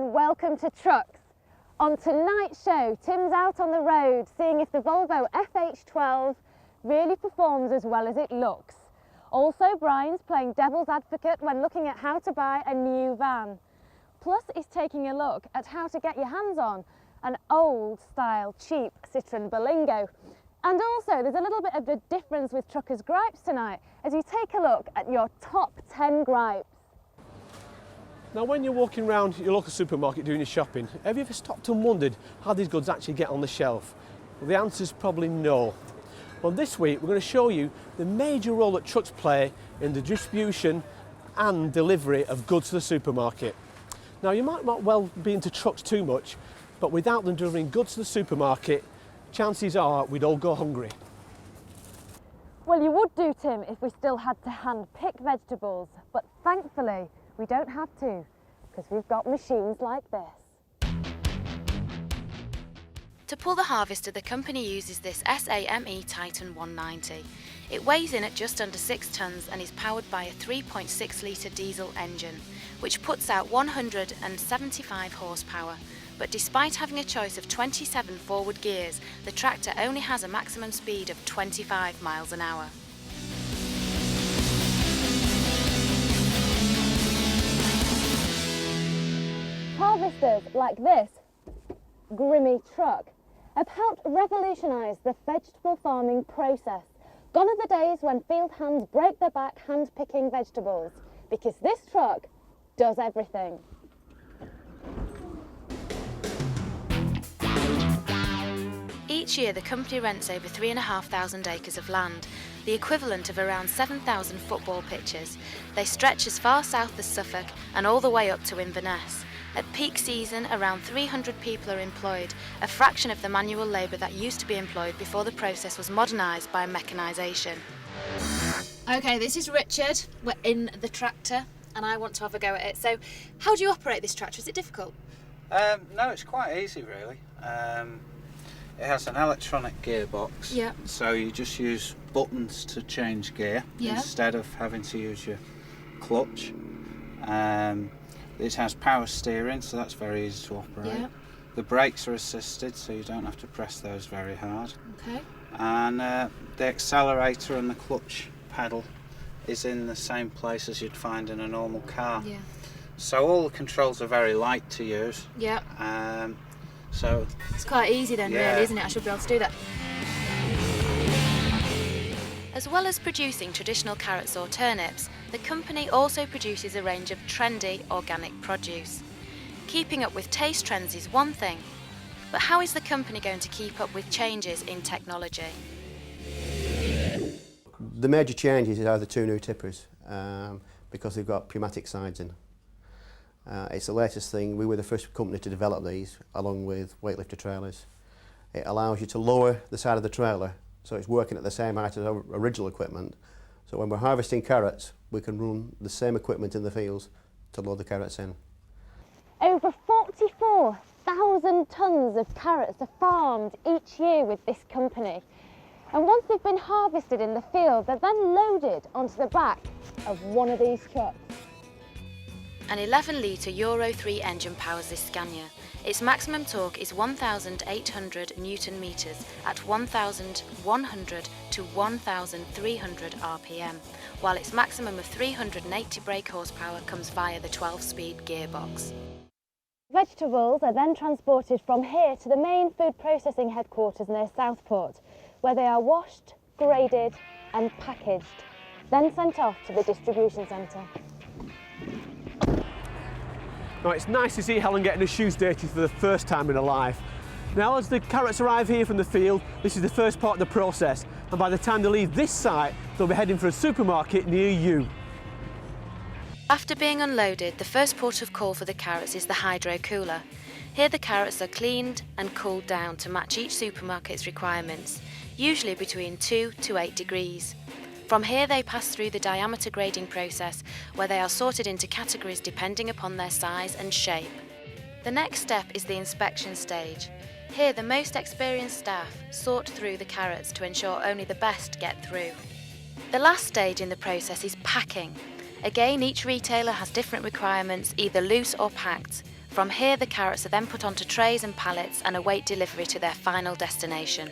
and welcome to Trucks. On tonight's show, Tim's out on the road seeing if the Volvo FH12 really performs as well as it looks. Also, Brian's playing devil's advocate when looking at how to buy a new van. Plus, he's taking a look at how to get your hands on an old-style, cheap Citroen Berlingo. And also, there's a little bit of a difference with Truckers' gripes tonight as you take a look at your top 10 gripes. Now, when you're walking around your local supermarket doing your shopping, have you ever stopped and wondered how these goods actually get on the shelf? Well, the answer is probably no. Well, this week we're going to show you the major role that trucks play in the distribution and delivery of goods to the supermarket. Now, you might not well be into trucks too much, but without them delivering goods to the supermarket, chances are we'd all go hungry. Well, you would do, Tim, if we still had to hand-pick vegetables, but thankfully we don't have to, because we've got machines like this. To pull the harvester, the company uses this SAME Titan 190. It weighs in at just under 6 tonnes and is powered by a 3.6 litre diesel engine, which puts out 175 horsepower. But despite having a choice of 27 forward gears, the tractor only has a maximum speed of 25 miles an hour. Harvesters like this grimy truck have helped revolutionise the vegetable farming process. Gone are the days when field hands break their back hand-picking vegetables, because this truck does everything. Each year the company rents over 3,500 acres of land, the equivalent of around 7,000 football pitches. They stretch as far south as Suffolk and all the way up to Inverness. At peak season, around 300 people are employed, a fraction of the manual labour that used to be employed before the process was modernised by mechanisation. Okay, this is Richard. We're in the tractor and I want to have a go at it. So, how do you operate this tractor? Is it difficult? No, it's quite easy really. It has an electronic gearbox, yeah. So you just use buttons to change gear, yeah, instead of having to use your clutch. It has power steering, so that's very easy to operate. Yeah. The brakes are assisted, so you don't have to press those very hard. Okay. And the accelerator and the clutch pedal is in the same place as you'd find in a normal car. Yeah. So all the controls are very light to use. Yeah. So it's quite easy then, yeah, really, isn't it? I should be able to do that. As well as producing traditional carrots or turnips, the company also produces a range of trendy organic produce. Keeping up with taste trends is one thing, but how is the company going to keep up with changes in technology? The major changes are the 2 new tippers, because they've got pneumatic sides in. It's the latest thing. We were the first company to develop these, along with weightlifter trailers. It allows you to lower the side of the trailer, so it's working at the same height as our original equipment. So when we're harvesting carrots, we can run the same equipment in the fields to load the carrots in. Over 44,000 tonnes of carrots are farmed each year with this company. And once they've been harvested in the field, they're then loaded onto the back of one of these trucks. An 11-litre Euro 3 engine powers this Scania. Its maximum torque is 1,800 Newton meters at 1,100 to 1,300 RPM, while its maximum of 380 brake horsepower comes via the 12-speed gearbox. Vegetables are then transported from here to the main food processing headquarters near Southport, where they are washed, graded and packaged, then sent off to the distribution centre. Now, it's nice to see Helen getting her shoes dirty for the first time in her life. Now, as the carrots arrive here from the field, this is the first part of the process, and by the time they leave this site, they'll be heading for a supermarket near you. After being unloaded, the first port of call for the carrots is the hydro cooler. Here the carrots are cleaned and cooled down to match each supermarket's requirements, usually between 2 to 8 degrees. From here they pass through the diameter grading process, where they are sorted into categories depending upon their size and shape. The next step is the inspection stage. Here the most experienced staff sort through the carrots to ensure only the best get through. The last stage in the process is packing. Again, each retailer has different requirements, either loose or packed. From here, the carrots are then put onto trays and pallets and await delivery to their final destination.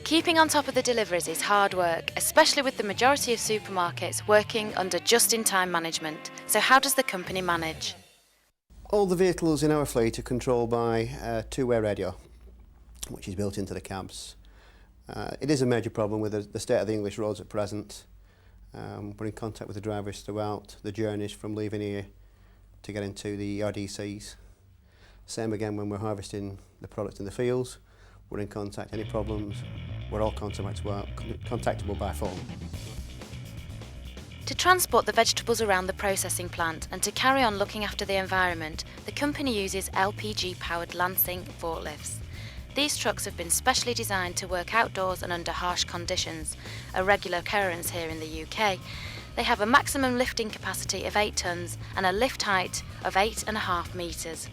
Keeping on top of the deliveries is hard work, especially with the majority of supermarkets working under just-in-time management. So how does the company manage? All the vehicles in our fleet are controlled by a two-way radio, which is built into the cabs. It is a major problem with the state of the English roads at present. We're in contact with the drivers throughout the journeys from leaving here to get into the RDCs. Same again when we're harvesting the product in the fields. We're in contact. Any problems, we're all contactable by phone. To transport the vegetables around the processing plant and to carry on looking after the environment, the company uses LPG-powered Lancing forklifts. These trucks have been specially designed to work outdoors and under harsh conditions, a regular occurrence here in the UK. They have a maximum lifting capacity of 8 tonnes and a lift height of 8.5 metres.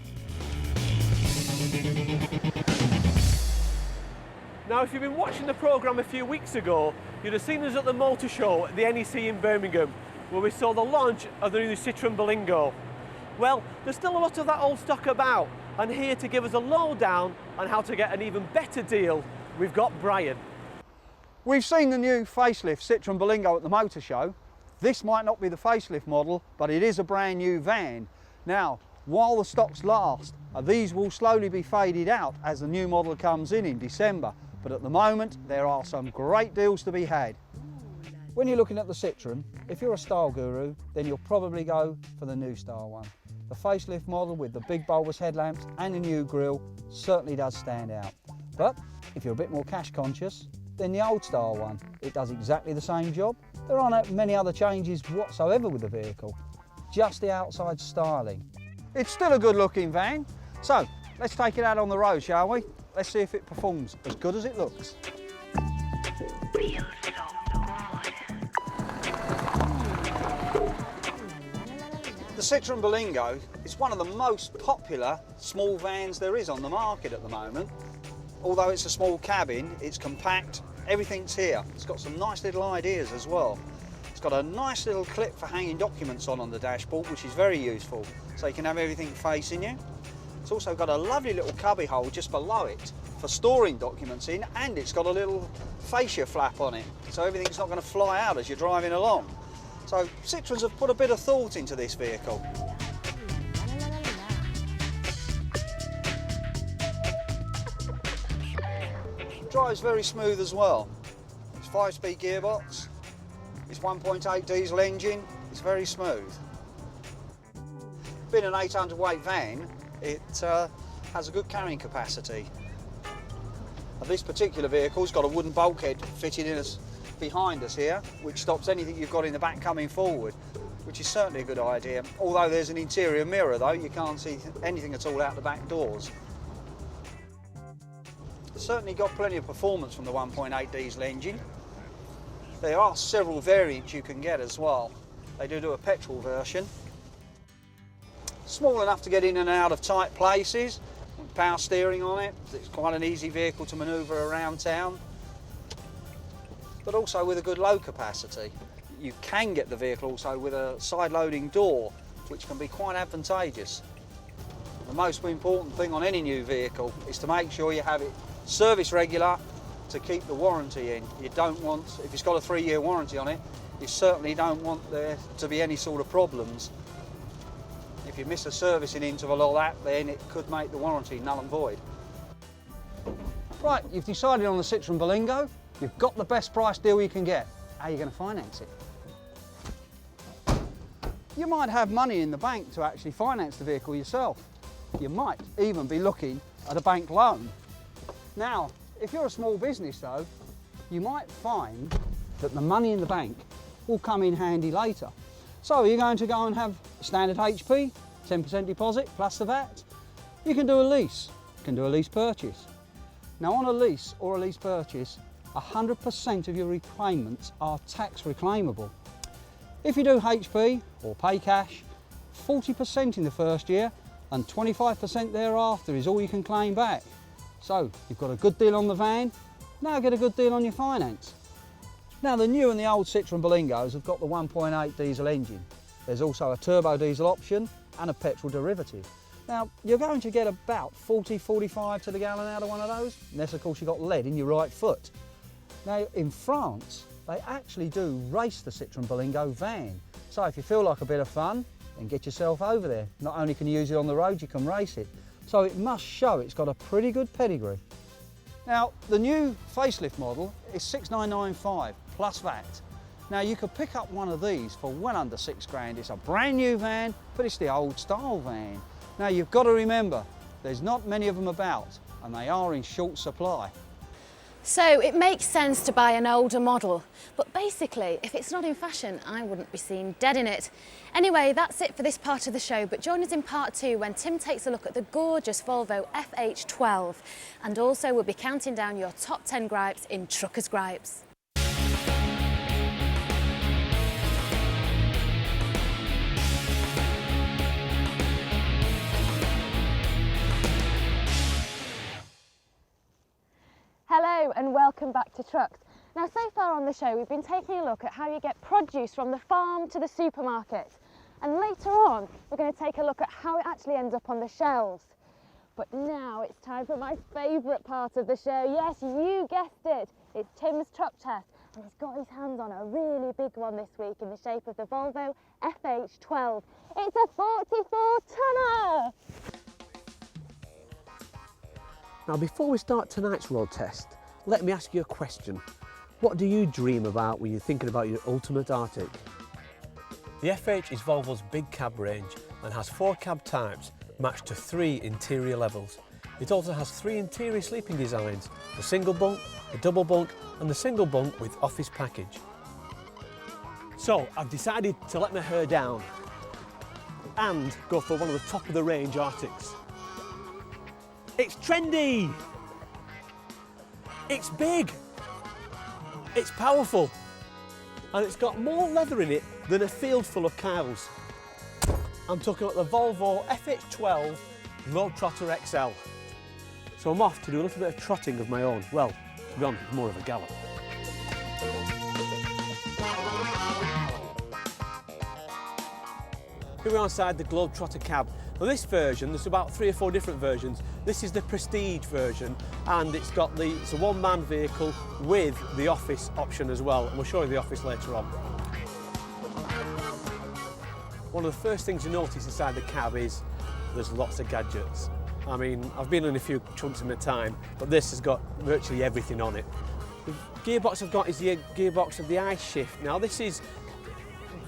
Now, if you've been watching the programme a few weeks ago, you'd have seen us at the motor show at the NEC in Birmingham, where we saw the launch of the new Citroen Berlingo. Well, there's still a lot of that old stock about, and here to give us a lowdown on how to get an even better deal, we've got Brian. We've seen the new facelift Citroen Berlingo at the motor show. This might not be the facelift model, but it is a brand new van. Now, while the stocks last, these will slowly be faded out as the new model comes in December. But at the moment, there are some great deals to be had. When you're looking at the Citroen, if you're a style guru, then you'll probably go for the new style one. The facelift model with the big bulbous headlamps and the new grille certainly does stand out. But if you're a bit more cash conscious, then the old style one. It does exactly the same job. There aren't many other changes whatsoever with the vehicle, just the outside styling. It's still a good looking van, so let's take it out on the road, shall we? Let's see if it performs as good as it looks. The Citroen Berlingo is one of the most popular small vans there is on the market at the moment. Although it's a small cabin, it's compact, everything's here. It's got some nice little ideas as well. It's got a nice little clip for hanging documents on the dashboard, which is very useful, so you can have everything facing you. It's also got a lovely little cubby hole just below it for storing documents in, and it's got a little fascia flap on it, so everything's not going to fly out as you're driving along. So Citroens have put a bit of thought into this vehicle. Drives very smooth as well. It's 5-speed gearbox, it's 1.8 diesel engine, it's very smooth. Being an 800 weight van, it has a good carrying capacity. This particular vehicle's got a wooden bulkhead fitted in behind us here, which stops anything you've got in the back coming forward, which is certainly a good idea. Although there's an interior mirror though, you can't see anything at all out the back doors. Certainly got plenty of performance from the 1.8 diesel engine. There are several variants you can get as well. They do a petrol version. Small enough to get in and out of tight places, with power steering on it. It's quite an easy vehicle to manoeuvre around town, but also with a good load capacity. You can get the vehicle also with a side loading door, which can be quite advantageous. The most important thing on any new vehicle is to make sure you have it service regular to keep the warranty in. You don't want, if it's got a 3-year warranty on it, you certainly don't want there to be any sort of problems. If you miss a servicing interval or that, then it could make the warranty null and void. Right, you've decided on the Citroen Berlingo. You've got the best price deal you can get. How are you going to finance it? You might have money in the bank to actually finance the vehicle yourself. You might even be looking at a bank loan. Now, if you're a small business though, you might find that the money in the bank will come in handy later. So you're going to go and have standard HP, 10% deposit plus the VAT. You can do a lease, you can do a lease purchase. Now on a lease or a lease purchase, 100% of your repayments are tax reclaimable. If you do HP or pay cash, 40% in the first year and 25% thereafter is all you can claim back. So you've got a good deal on the van, now get a good deal on your finance. Now the new and the old Citroen Berlingos have got the 1.8 diesel engine. There's also a turbo diesel option and a petrol derivative. Now, you're going to get about 40-45 to the gallon out of one of those, unless of course you've got lead in your right foot. Now, in France, they actually do race the Citroen Berlingo van. So if you feel like a bit of fun, then get yourself over there. Not only can you use it on the road, you can race it. So it must show it's got a pretty good pedigree. Now, the new facelift model is 6,995 plus VAT. Now, you could pick up one of these for well under £6 grand. It's a brand new van, but it's the old style van. Now, you've got to remember, there's not many of them about, and they are in short supply. So it makes sense to buy an older model, but basically, if it's not in fashion, I wouldn't be seen dead in it. Anyway, that's it for this part of the show, but join us in part 2 when Tim takes a look at the gorgeous Volvo FH12, and also we'll be counting down your top 10 gripes in Truckers' Gripes. Hello and welcome back to Trucks. Now, so far on the show we've been taking a look at how you get produce from the farm to the supermarket, and later on we're going to take a look at how it actually ends up on the shelves. But now it's time for my favourite part of the show. Yes, you guessed it, it's Tim's truck test, and he's got his hands on a really big one this week in the shape of the Volvo FH12. It's a 44-tonner! Now, before we start tonight's road test, let me ask you a question. What do you dream about when you're thinking about your ultimate Arctic? The FH is Volvo's big cab range and has 4 cab types matched to 3 interior levels. It also has 3 interior sleeping designs, the single bunk, the double bunk and the single bunk with office package. So I've decided to let my hair down and go for one of the top of the range Arctics. It's trendy, it's big, it's powerful, and it's got more leather in it than a field full of cows. I'm talking about the Volvo FH12 Globetrotter XL. So I'm off to do a little bit of trotting of my own. Well, to be honest, more of a gallop. Here we are inside the Globetrotter cab. Now this version, there's about 3 or 4 different versions. This is the Prestige version, and it's a one-man vehicle with the office option as well, and we'll show you the office later on. One of the first things you notice inside the cab is there's lots of gadgets. I mean, I've been in a few trunks in my time, but this has got virtually everything on it. The gearbox I've got is the gearbox of the I-Shift. Now this is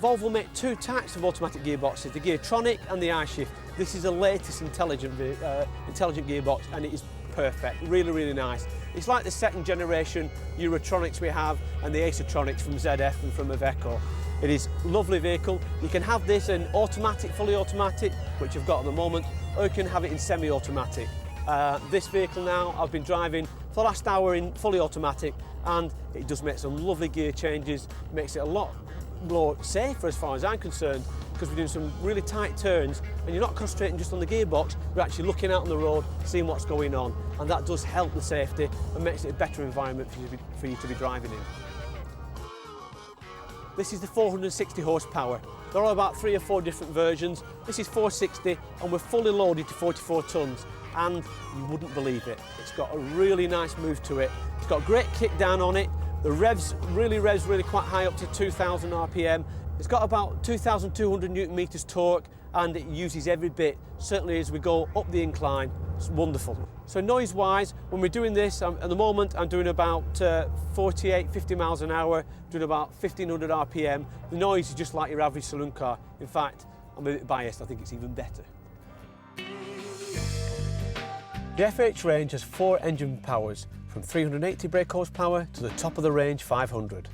Volvo make 2 types of automatic gearboxes, the Geartronic and the I-Shift. This is the latest intelligent gearbox, and it is perfect, really, really nice. It's like the 2nd generation Eurotronics we have and the Acertronics from ZF and from Iveco. It is a lovely vehicle. You can have this in automatic, fully automatic, which I've got at the moment, or you can have it in semi-automatic. This vehicle now I've been driving for the last hour in fully automatic, and it does make some lovely gear changes, makes it a lot more safer as far as I'm concerned, because we're doing some really tight turns and you're not concentrating just on the gearbox, we're actually looking out on the road, seeing what's going on, and that does help the safety and makes it a better environment for you to be driving in. This is the 460 horsepower. There are about 3 or 4 different versions. This is 460 and we're fully loaded to 44 tonnes, and you wouldn't believe it. It's got a really nice move to it. It's got a great kick down on it. The revs really quite high, up to 2,000 RPM. It's got about 2,200 Newton meters torque, and it uses every bit, certainly as we go up the incline. It's wonderful. So noise-wise, when we're doing this, at the moment I'm doing about 48, 50 miles an hour, doing about 1,500 RPM. The noise is just like your average saloon car. In fact, I'm a bit biased, I think it's even better. The FH range has 4 engine powers, from 380 brake horsepower to the top of the range 500.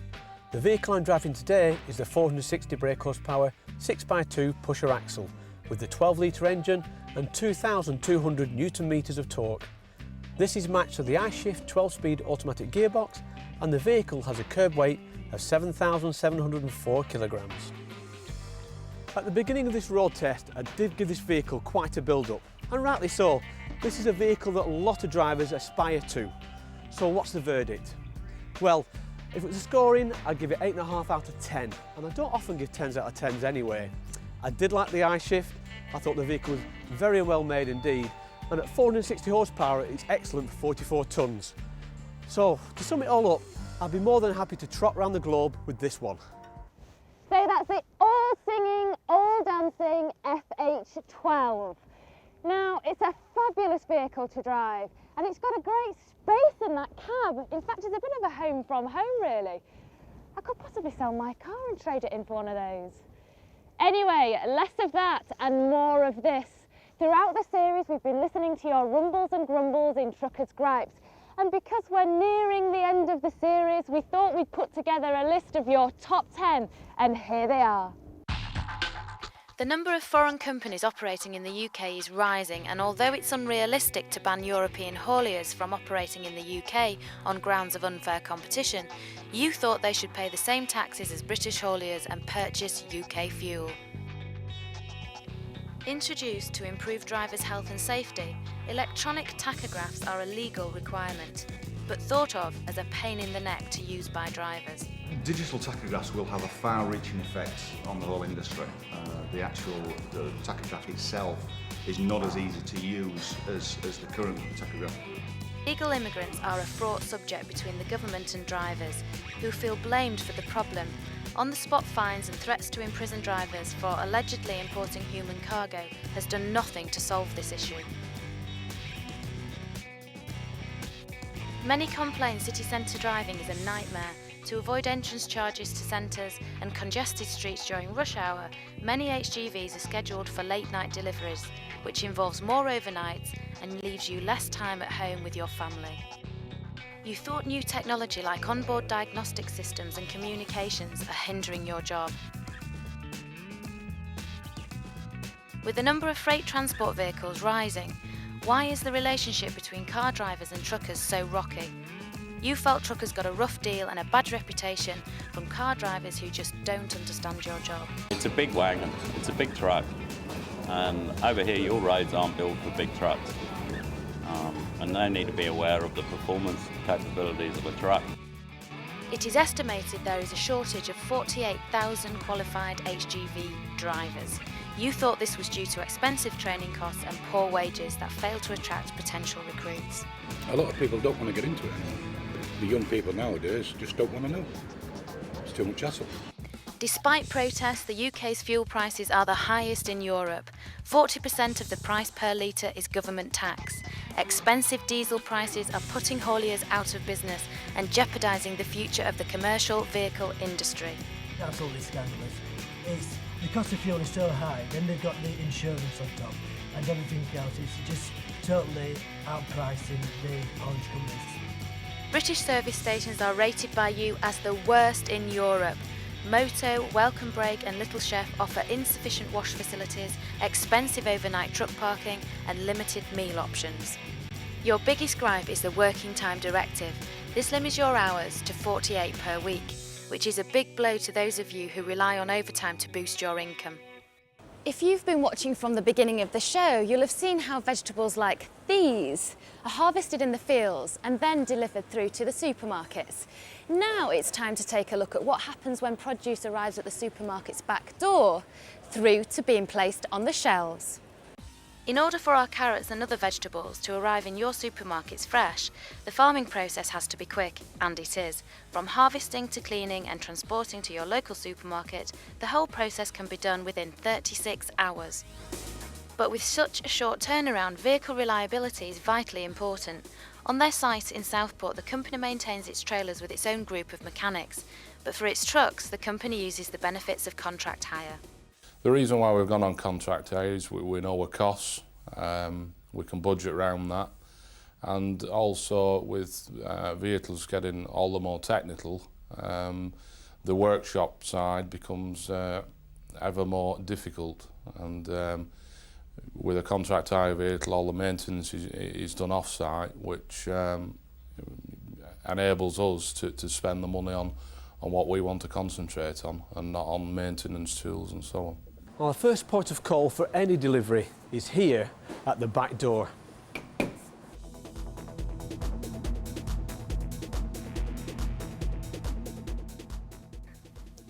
The vehicle I'm driving today is the 460 brake horsepower 6x2 pusher axle with the 12-litre engine and 2,200 Newton meters of torque. This is matched to the I-Shift 12-speed automatic gearbox, and the vehicle has a curb weight of 7,704 kilograms. At the beginning of this road test, I did give this vehicle quite a build-up, and rightly so. This is a vehicle that a lot of drivers aspire to. So what's the verdict? Well, if it was a scoring, I'd give it 8.5 out of 10, and I don't often give 10s out of 10s anyway. I did like the I-Shift, I thought the vehicle was very well made indeed, and at 460 horsepower it's excellent for 44 tonnes. So to sum it all up, I'd be more than happy to trot around the globe with this one. So that's the all singing, all dancing FH12. Now, it's a fabulous vehicle to drive, and it's got a great space in that cab. In fact, it's a bit of a home from home, really. I could possibly sell my car and trade it in for one of those. Anyway, less of that and more of this. Throughout the series, we've been listening to your rumbles and grumbles in Truckers' Gripes. And because we're nearing the end of the series, we thought we'd put together a list of your top 10, and here they are. The number of foreign companies operating in the UK is rising, and although it's unrealistic to ban European hauliers from operating in the UK on grounds of unfair competition, you thought they should pay the same taxes as British hauliers and purchase UK fuel. Introduced to improve drivers' health and safety, electronic tachographs are a legal requirement, but thought of as a pain in the neck to use by drivers. Digital tachographs will have a far-reaching effect on the whole industry. The actual tachograph itself is not as easy to use as the current tachograph. Illegal immigrants are a fraught subject between the government and drivers, who feel blamed for the problem. On-the-spot fines and threats to imprison drivers for allegedly importing human cargo has done nothing to solve this issue. Many complain city centre driving is a nightmare. To avoid entrance charges to centres and congested streets during rush hour, many HGVs are scheduled for late night deliveries, which involves more overnights and leaves you less time at home with your family. You thought new technology like onboard diagnostic systems and communications are hindering your job. With the number of freight transport vehicles rising, why is the relationship between car drivers and truckers so rocky? You felt truckers got a rough deal and a bad reputation from car drivers who just don't understand your job. It's a big wagon, it's a big truck, and over here your roads aren't built for big trucks, and they need to be aware of the performance capabilities of a truck. It is estimated there is a shortage of 48,000 qualified HGV drivers. You thought this was due to expensive training costs and poor wages that fail to attract potential recruits. A lot of people don't want to get into it anymore. The young people nowadays just don't want to know. It's too much hassle. Despite protests, the UK's fuel prices are the highest in Europe. 40% of the price per litre is government tax. Expensive diesel prices are putting hauliers out of business and jeopardising the future of the commercial vehicle industry. Absolutely scandalous. It's the cost of fuel is so high, then they've got the insurance on top and everything else. It's just totally outpricing the haulage companies. British service stations are rated by you as the worst in Europe. Moto, Welcome Break and Little Chef offer insufficient wash facilities, expensive overnight truck parking and limited meal options. Your biggest gripe is the Working Time Directive. This limits your hours to 48 per week, which is a big blow to those of you who rely on overtime to boost your income. If you've been watching from the beginning of the show, you'll have seen how vegetables like these are harvested in the fields and then delivered through to the supermarkets. Now it's time to take a look at what happens when produce arrives at the supermarket's back door, through to being placed on the shelves. In order for our carrots and other vegetables to arrive in your supermarkets fresh, the farming process has to be quick, and it is. From harvesting to cleaning and transporting to your local supermarket, the whole process can be done within 36 hours. But with such a short turnaround, vehicle reliability is vitally important. On their site in Southport, the company maintains its trailers with its own group of mechanics, but for its trucks, the company uses the benefits of contract hire. The reason why we've gone on contract hire is we know our costs, we can budget around that, and also with vehicles getting all the more technical, the workshop side becomes ever more difficult, and with a contract hire vehicle all the maintenance is done off-site, which enables us to spend the money on what we want to concentrate on and not on maintenance tools and so on. Our first port of call for any delivery is here at the back door.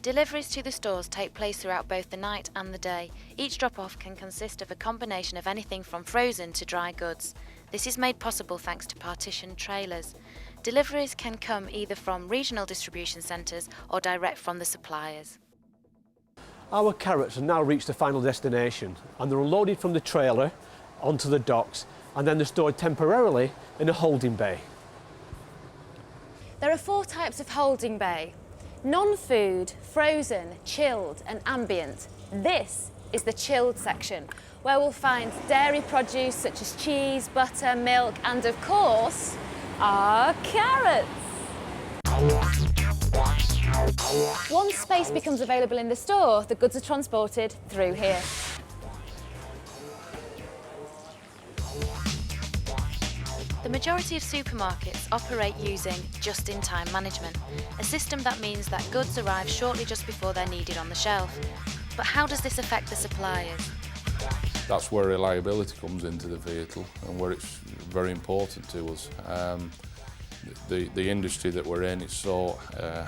Deliveries to the stores take place throughout both the night and the day. Each drop-off can consist of a combination of anything from frozen to dry goods. This is made possible thanks to partitioned trailers. Deliveries can come either from regional distribution centres or direct from the suppliers. Our carrots have now reached the final destination and they're unloaded from the trailer onto the docks and then they're stored temporarily in a holding bay. There are 4 types of holding bay: non-food, frozen, chilled and ambient. This is the chilled section, where we'll find dairy produce such as cheese, butter, milk and of course, our carrots. Once space becomes available in the store, the goods are transported through here. The majority of supermarkets operate using just-in-time management, a system that means that goods arrive shortly just before they're needed on the shelf. But how does this affect the suppliers? That's where reliability comes into the vehicle and where it's very important to us. The industry that we're in, it's so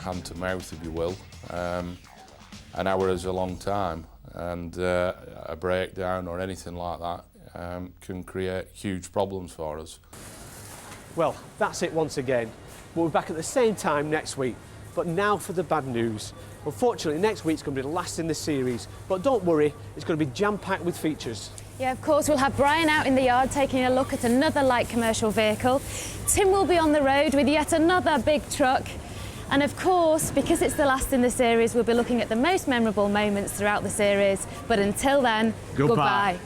hand to mouth, if you will. An hour is a long time, and a breakdown or anything like that can create huge problems for us. Well, that's it once again. We'll be back at the same time next week. But now for the bad news. Unfortunately, next week's going to be the last in the series. But don't worry, it's going to be jam-packed with features. Yeah, of course, we'll have Brian out in the yard taking a look at another light commercial vehicle. Tim will be on the road with yet another big truck. And of course, because it's the last in the series, we'll be looking at the most memorable moments throughout the series. But until then, goodbye.